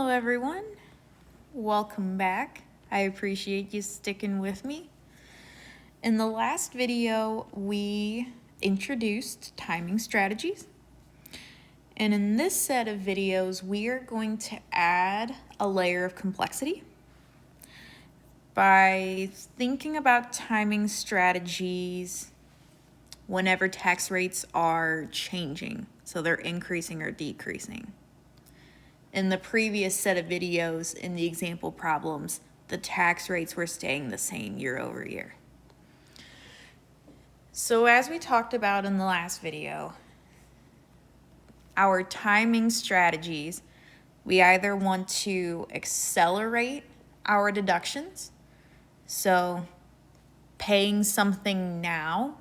everyone. Welcome back. I appreciate you sticking with me. In the last video, we introduced timing strategies. And in this set of videos, we are going to add a layer of complexity by thinking about timing strategies whenever tax rates are changing. So they're increasing or decreasing. In the previous set of videos, in the example problems, the tax rates were staying the same year over year. So as we talked about in the last video, our timing strategies, we either want to accelerate our deductions, so paying something now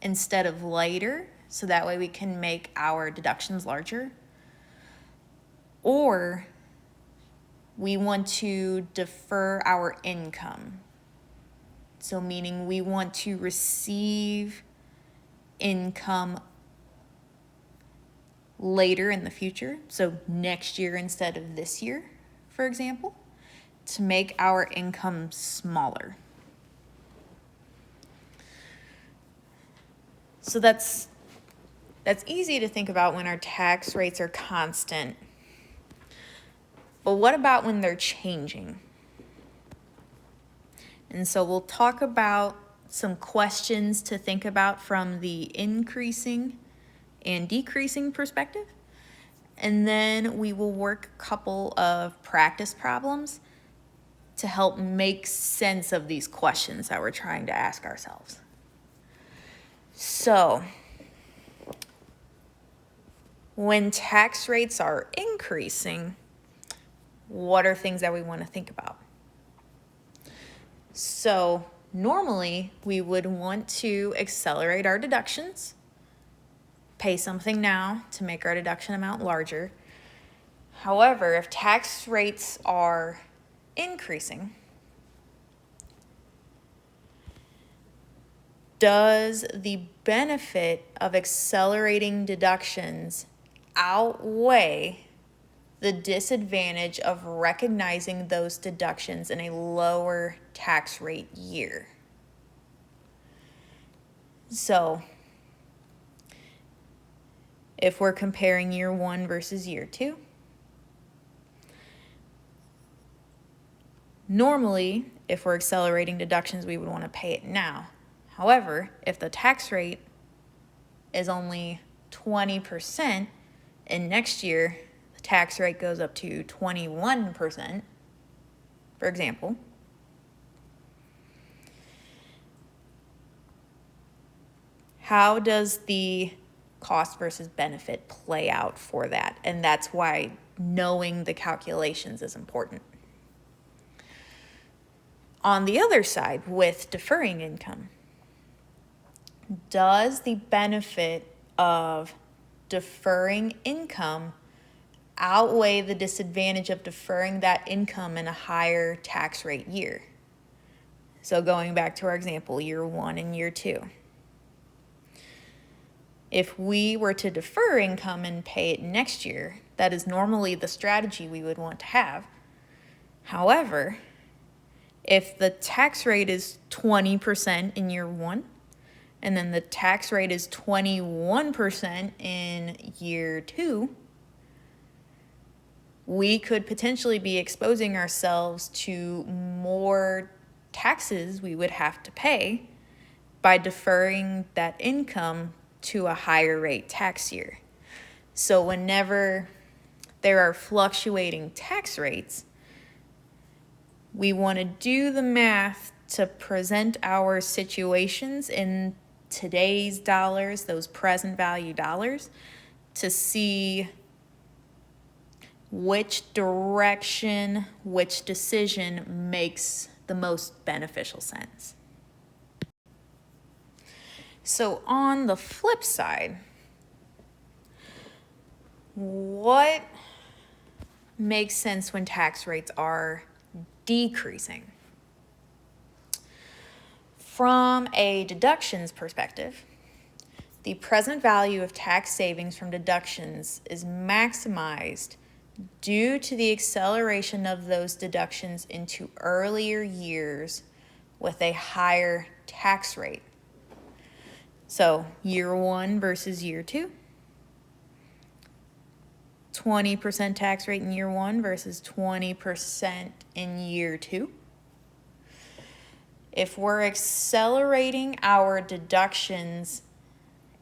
instead of later, so that way we can make our deductions larger, or we want to defer our income. So meaning we want to receive income later in the future, so next year instead of this year, for example, to make our income smaller. So that's easy to think about when our tax rates are constant. But what about when they're changing? And so we'll talk about some questions to think about from the increasing and decreasing perspective. And then we will work a couple of practice problems to help make sense of these questions that we're trying to ask ourselves. So, when tax rates are increasing, what are things that we want to think about? So normally we would want to accelerate our deductions, pay something now to make our deduction amount larger. However, if tax rates are increasing, does the benefit of accelerating deductions outweigh the disadvantage of recognizing those deductions in a lower tax rate year? So, if we're comparing year 1 versus year 2, normally, if we're accelerating deductions, we would want to pay it now. However, if the tax rate is only 20%, and next year the tax rate goes up to 21%, for example, how does the cost versus benefit play out for that? And that's why knowing the calculations is important. On the other side, with deferring income, does the benefit of deferring income outweigh the disadvantage of deferring that income in a higher tax rate year? So going back to our example, year 1 and year 2. If we were to defer income and pay it next year, that is normally the strategy we would want to have. However, if the tax rate is 20% in year 1, and then the tax rate is 21% in year 2, we could potentially be exposing ourselves to more taxes we would have to pay by deferring that income to a higher rate tax year. So whenever there are fluctuating tax rates, we want to do the math to present our situations in today's dollars, those present value dollars, to see which direction, which decision makes the most beneficial sense. So on the flip side, what makes sense when tax rates are decreasing? From a deductions perspective, the present value of tax savings from deductions is maximized due to the acceleration of those deductions into earlier years with a higher tax rate. So year one versus year two. 20% tax rate in year one versus 20% in year two. If we're accelerating our deductions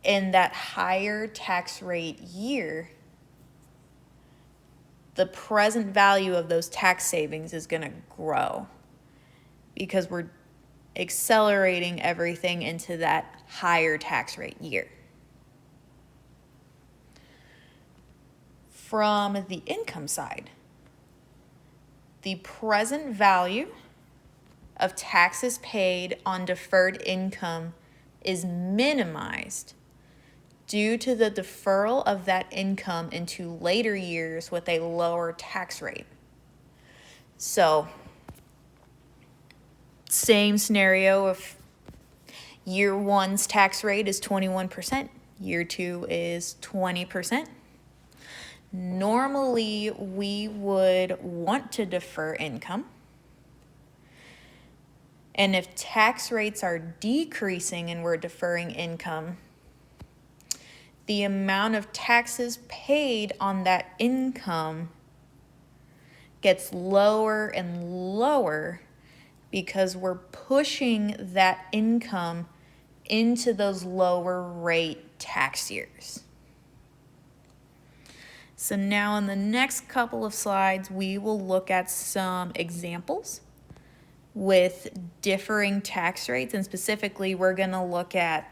in that higher tax rate year, the present value of those tax savings is going to grow because we're accelerating everything into that higher tax rate year. From the income side, the present value of taxes paid on deferred income is minimized due to the deferral of that income into later years with a lower tax rate. So, same scenario, if year one's tax rate is 21%, year two is 20%. Normally, we would want to defer income. And if tax rates are decreasing and we're deferring income, the amount of taxes paid on that income gets lower and lower because we're pushing that income into those lower rate tax years. So now in the next couple of slides, we will look at some examples with differing tax rates, and specifically we're going to look at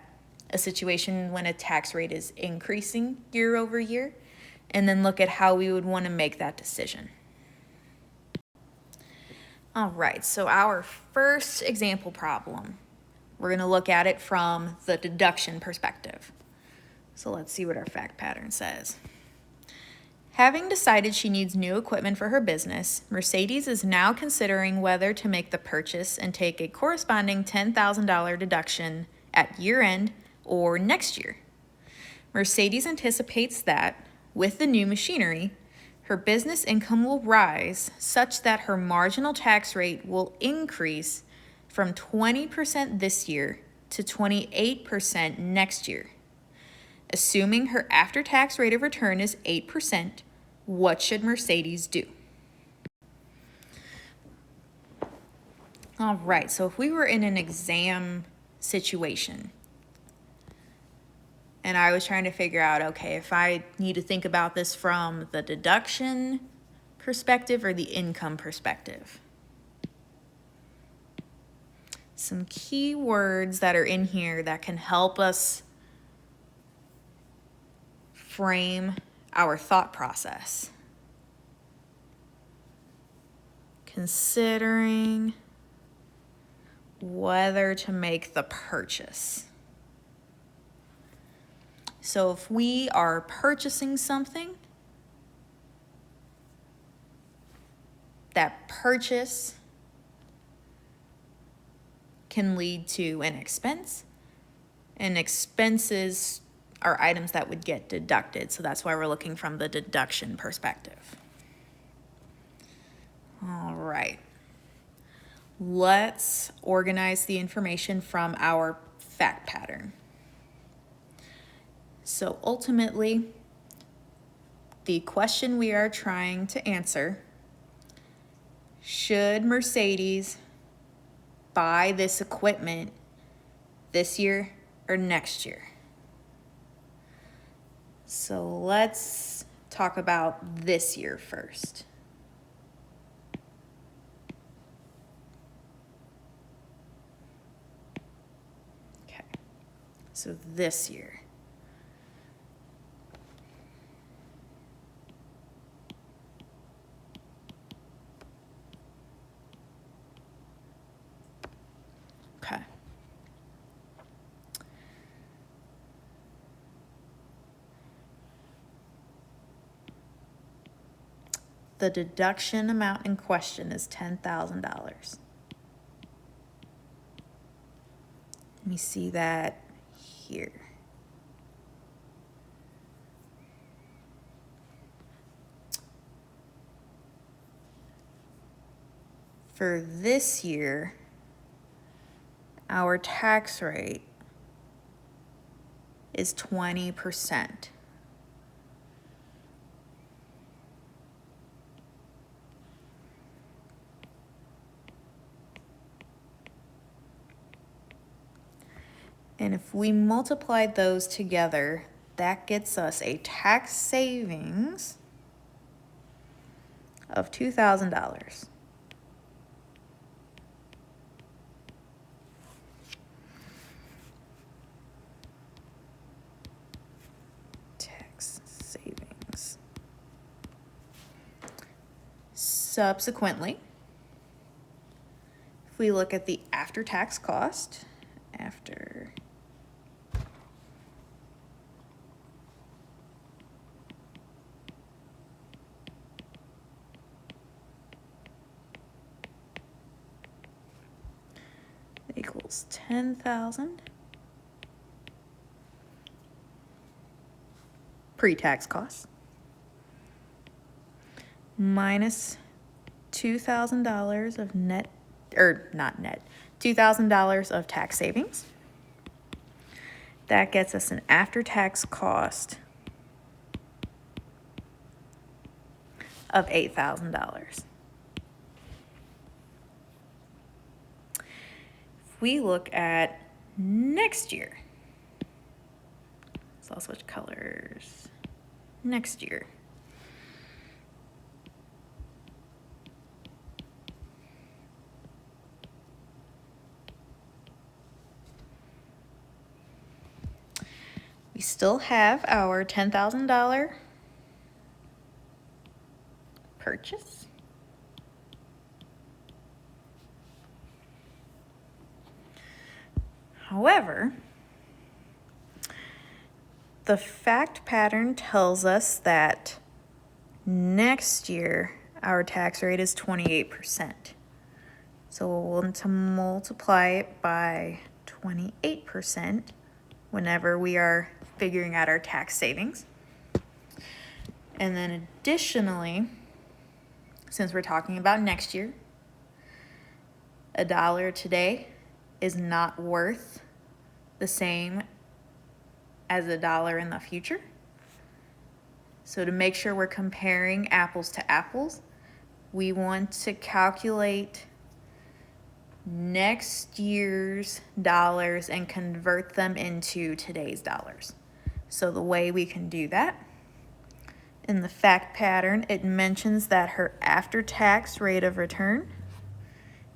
a situation when a tax rate is increasing year over year, and then look at how we would want to make that decision. All right, so our first example problem, we're going to look at it from the deduction perspective. So let's see what our fact pattern says. Having decided she needs new equipment for her business, Mercedes is now considering whether to make the purchase and take a corresponding $10,000 deduction at year end or next year. Mercedes anticipates that, with the new machinery, her business income will rise such that her marginal tax rate will increase from 20% this year to 28% next year. Assuming her after-tax rate of return is 8%, what should Mercedes do? All right, so if we were in an exam situation and I was trying to figure out, okay, if I need to think about this from the deduction perspective or the income perspective. Some key words that are in here that can help us frame our thought process. Considering whether to make the purchase. So if we are purchasing something, that purchase can lead to an expense, and expenses are items that would get deducted. So that's why we're looking from the deduction perspective. All right. Let's organize the information from our fact pattern. So ultimately, the question we are trying to answer, should Mercedes buy this equipment this year or next year? So let's talk about this year first. Okay, so this year. Okay. The deduction amount in question is $10,000. Let me see that here. for this year, our tax rate is 20%. And if we multiply those together, that gets us a tax savings of $2,000. Tax savings. Subsequently, if we look at the after-tax cost, after equals 10,000 pre-tax costs minus $2,000 of net, or not net, $2,000 of tax savings. That gets us an after-tax cost of $8,000. If we look at next year, so I'll switch colors. Next year, we still have our $10,000 purchase. However, the fact pattern tells us that next year our tax rate is 28%. So we'll want to multiply it by 28% whenever we are figuring out our tax savings. And then additionally, since we're talking about next year, $1 today is not worth the same as $1 in the future. So to make sure we're comparing apples to apples, we want to calculate next year's dollars and convert them into today's dollars. So the way we can do that, in the fact pattern, it mentions that her after-tax rate of return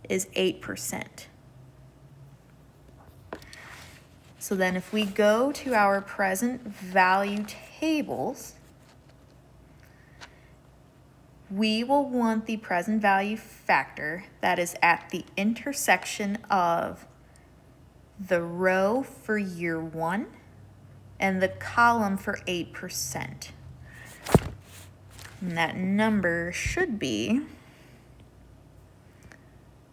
is 8%. So then if we go to our present value tables, we will want the present value factor that is at the intersection of the row for year one and the column for 8%. And that number should be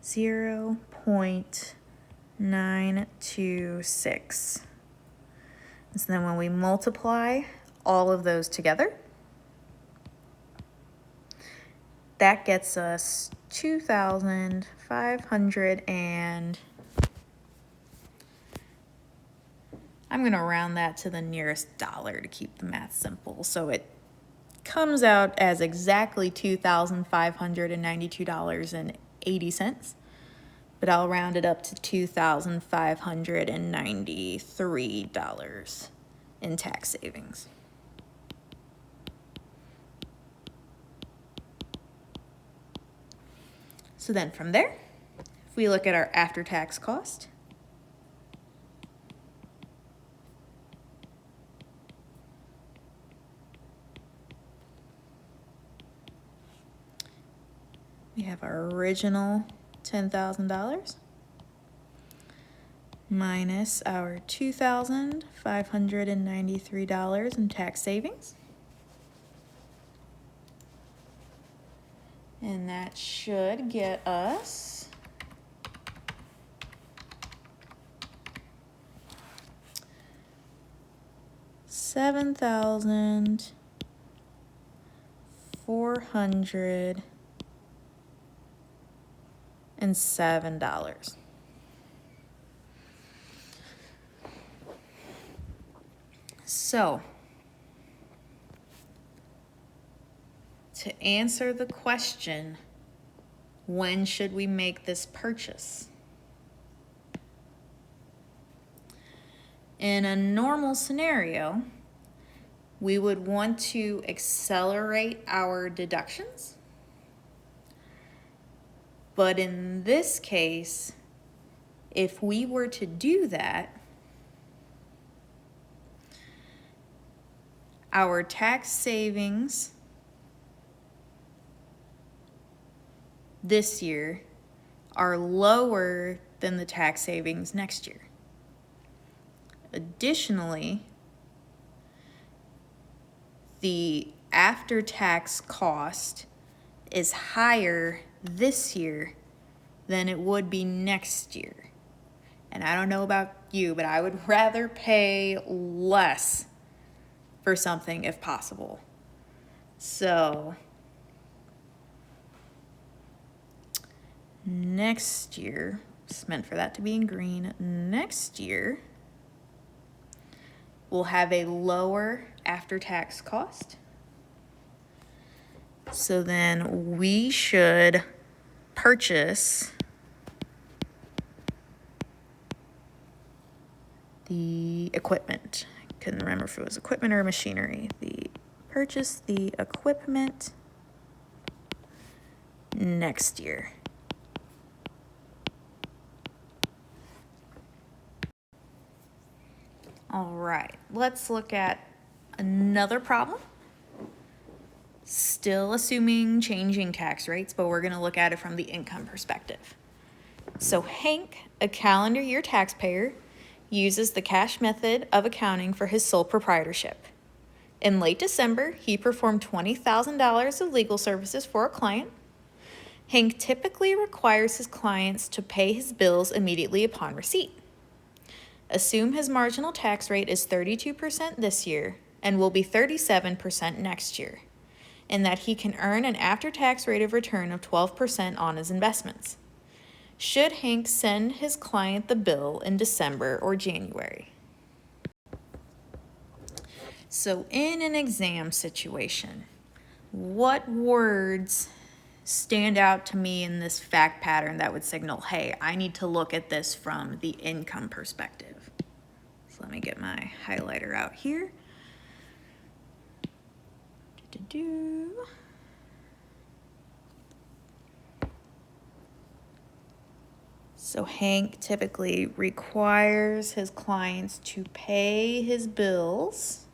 0.926. And so then when we multiply all of those together, that gets us 2,500 and I'm going to round that to the nearest dollar to keep the math simple. So it comes out as exactly $2,592.80, but I'll round it up to $2,593 in tax savings. So then from there, if we look at our after-tax cost, we have our original $10,000 minus our $2,593 in tax savings. And that should get us $7,400 So, to answer the question, when should we make this purchase? In a normal scenario, we would want to accelerate our deductions. But in this case, if we were to do that, our tax savings this year are lower than the tax savings next year. Additionally, the after-tax cost is higher this year than it would be next year. And I don't know about you, but I would rather pay less for something if possible. So next year, it's meant for that to be in green. Next year, we'll have a lower after-tax cost. So then we should purchase the equipment. I couldn't remember if it was equipment or machinery. Purchase the equipment next year. All right, let's look at another problem. Still assuming changing tax rates, but we're going to look at it from the income perspective. So Hank, a calendar year taxpayer, uses the cash method of accounting for his sole proprietorship. In late December, he performed $20,000 of legal services for a client. Hank typically requires his clients to pay his bills immediately upon receipt. Assume his marginal tax rate is 32% this year and will be 37% next year, and that he can earn an after-tax rate of return of 12% on his investments. Should Hank send his client the bill in December or January? So in an exam situation, what words stand out to me in this fact pattern that would signal, hey, I need to look at this from the income perspective? So let me get my highlighter out here. So Hank typically requires his clients to pay his bills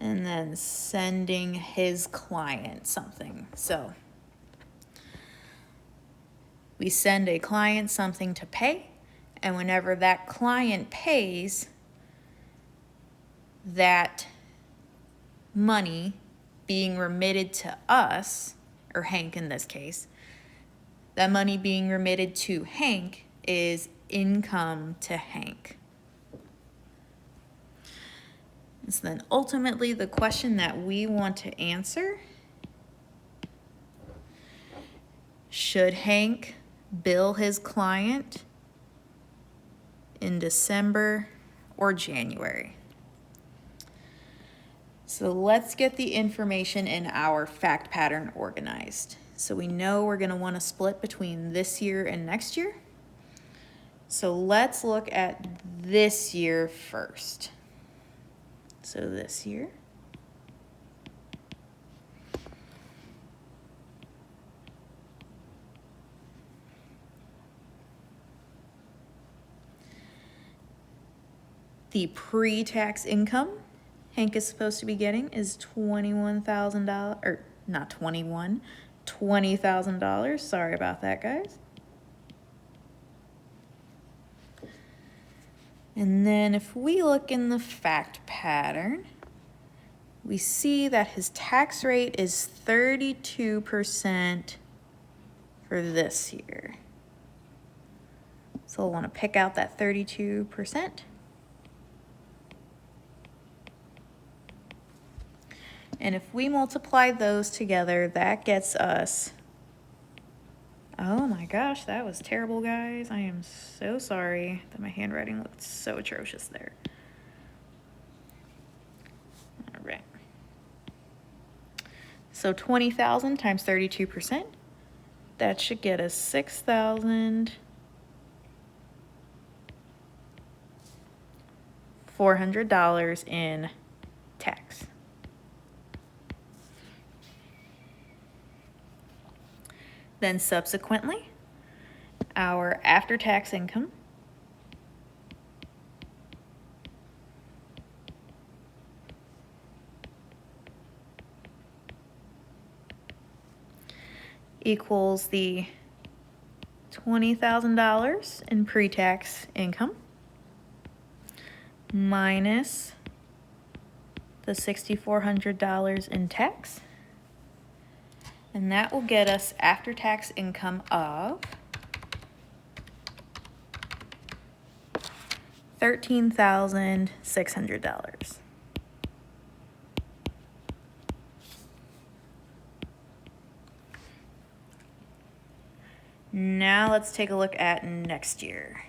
and then sending his client something. So we send a client something to pay, and whenever that client pays, that money being remitted to us, or Hank in this case, that money being remitted to Hank is income to Hank. So then ultimately the question that we want to answer, should Hank bill his client in December or January? So let's get the information in our fact pattern organized. So we know we're going to want to split between this year and next year. So let's look at this year first. So this year. The pre-tax income Hank is supposed to be getting is $21,000, or not 21, $20,000. Sorry about that, guys. And then if we look in the fact pattern, we see that his tax rate is 32% for this year. So we'll want to pick out that 32%. And if we multiply those together, that gets us, oh my gosh, that was terrible, guys. I am so sorry that my handwriting looked so atrocious there. All right. So 20,000 times 32%, that should get us $6,400 in tax. Then subsequently, our after-tax income equals the $20,000 in pre-tax income minus the $6,400 in tax. And that will get us after-tax income of $13,600. Now let's take a look at next year.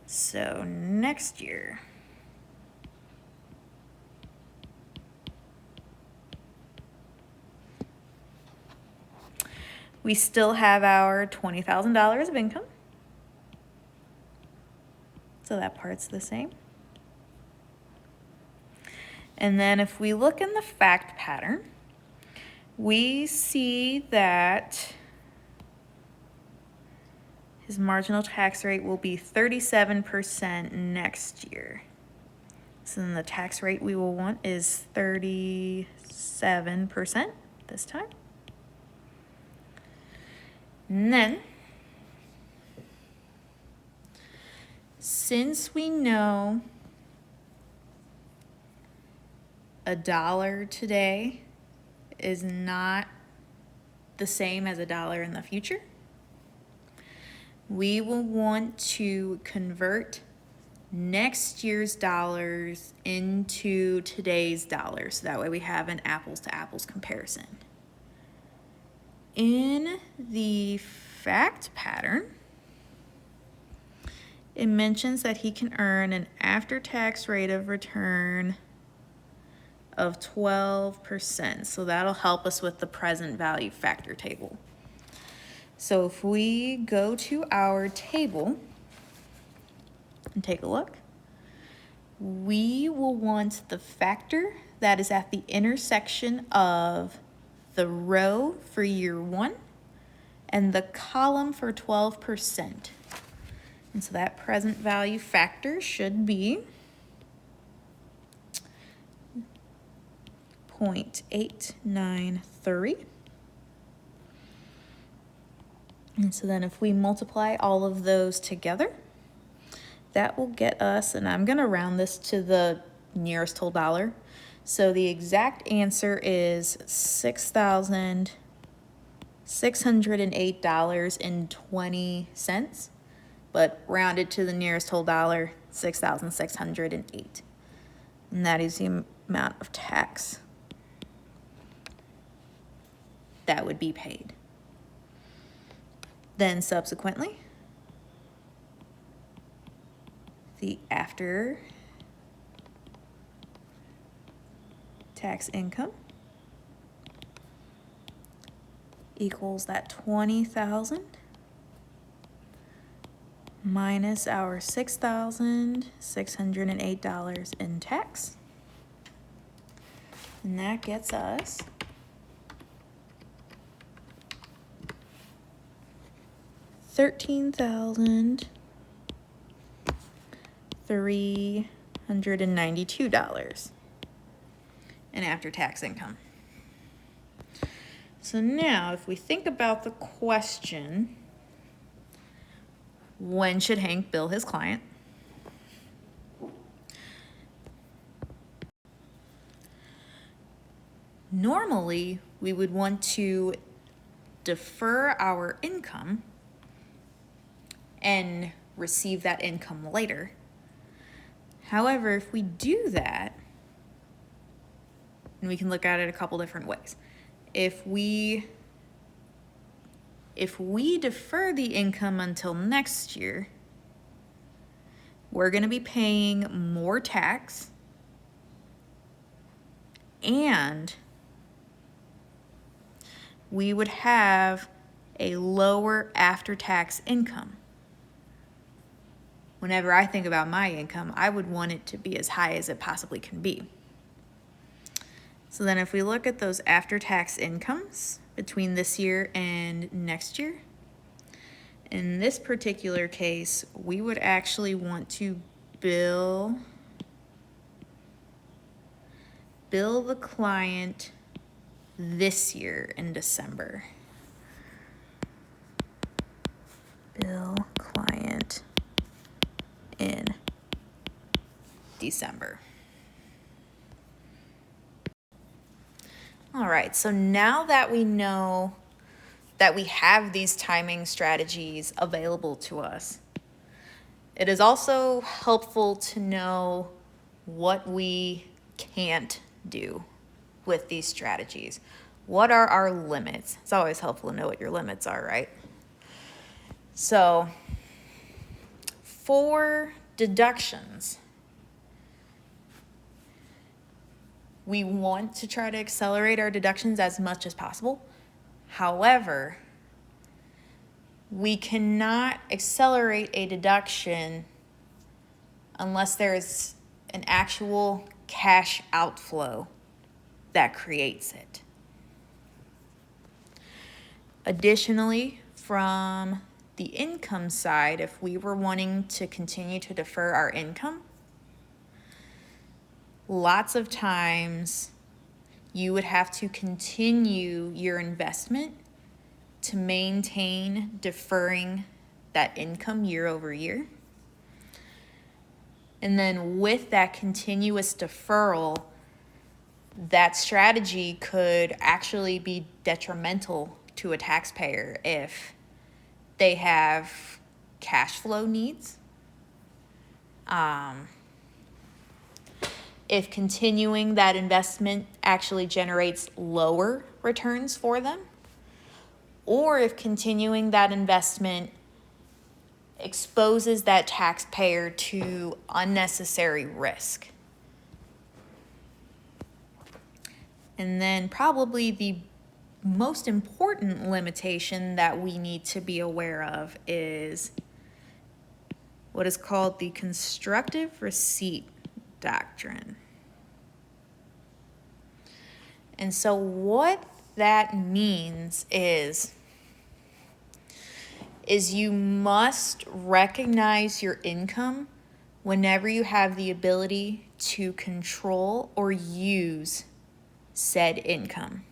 So next year, we still have our $20,000 of income. So that part's the same. And then if we look in the fact pattern, we see that his marginal tax rate will be 37% next year. So then the tax rate we will want is 37% this time. And then, since we know $1 today is not the same as $1 in the future, we will want to convert next year's dollars into today's dollars. So that way we have an apples to apples comparison. In the fact pattern, it mentions that he can earn an after-tax rate of return of 12%. So that'll help us with the present value factor table. So if we go to our table and take a look, we will want the factor that is at the intersection of the row for year one and the column for 12%. And so that present value factor should be 0.893. And so then if we multiply all of those together, that will get us, and I'm going to round this to the nearest whole dollar. So the exact answer is $6,608.20, but rounded to the nearest whole dollar, 6,608. And that is the amount of tax that would be paid. Then subsequently, the after tax income equals that 20,000 minus our $6,608 in tax. And that gets us $13,392 in after-tax income. So now, if we think about the question, when should Hank bill his client? Normally, we would want to defer our income and receive that income later. However, if we do that, And we can look at it a couple different ways. If we defer the income until next year, we're going to be paying more tax, and we would have a lower after-tax income. Whenever I think about my income, I would want it to be as high as it possibly can be. So then if we look at those after-tax incomes between this year and next year, in this particular case, we would actually want to bill the client this year in December. Bill client in December. All right, so now that we know that we have these timing strategies available to us, it is also helpful to know what we can't do with these strategies. What are our limits? It's always helpful to know what your limits are, right? So, for deductions, we want to try to accelerate our deductions as much as possible. However, we cannot accelerate a deduction unless there's an actual cash outflow that creates it. Additionally, from the income side, if we were wanting to continue to defer our income, lots of times you would have to continue your investment to maintain deferring that income year over year. And then with that continuous deferral, that strategy could actually be detrimental to a taxpayer if they have cash flow needs. If continuing that investment actually generates lower returns for them, or if continuing that investment exposes that taxpayer to unnecessary risk. And then probably the most important limitation that we need to be aware of is what is called the constructive receipt doctrine. And so what that means is you must recognize your income whenever you have the ability to control or use said income.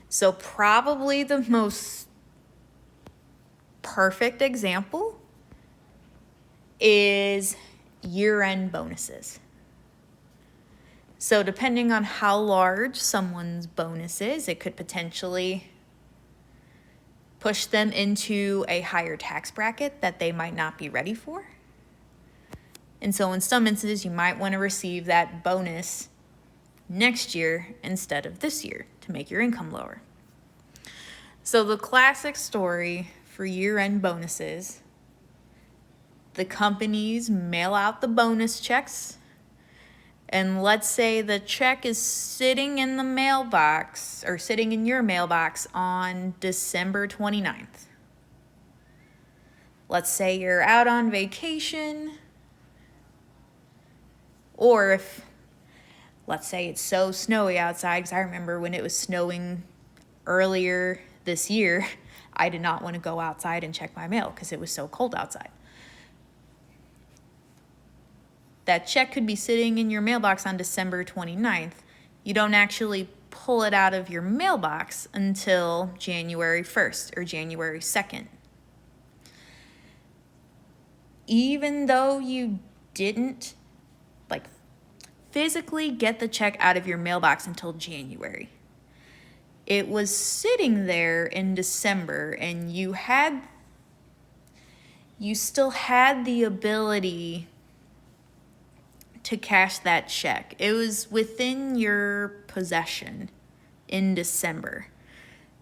So probably the most perfect example is year-end bonuses. So depending on how large someone's bonus is, it could potentially push them into a higher tax bracket that they might not be ready for. And so in some instances, you might want to receive that bonus next year instead of this year to make your income lower. So the classic story for year-end bonuses, the companies mail out the bonus checks, and let's say the check is sitting in the mailbox or sitting in your mailbox on December 29th. Let's say you're out on vacation, or if, let's say it's so snowy outside, because I remember when it was snowing earlier this year, I did not want to go outside and check my mail because it was so cold outside. That check could be sitting in your mailbox on December 29th. You don't actually pull it out of your mailbox until January 1st or January 2nd. Even though you didn't physically get the check out of your mailbox until January, it was sitting there in December, and you still had the ability to cash that check. It was within your possession in December.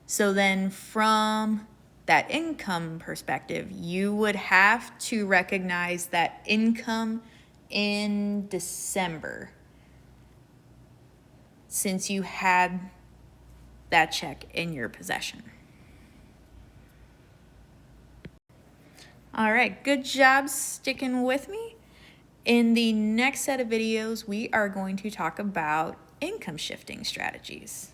So then from that income perspective, you would have to recognize that income in December since you had that check in your possession. All right, good job sticking with me. In the next set of videos, we are going to talk about income shifting strategies.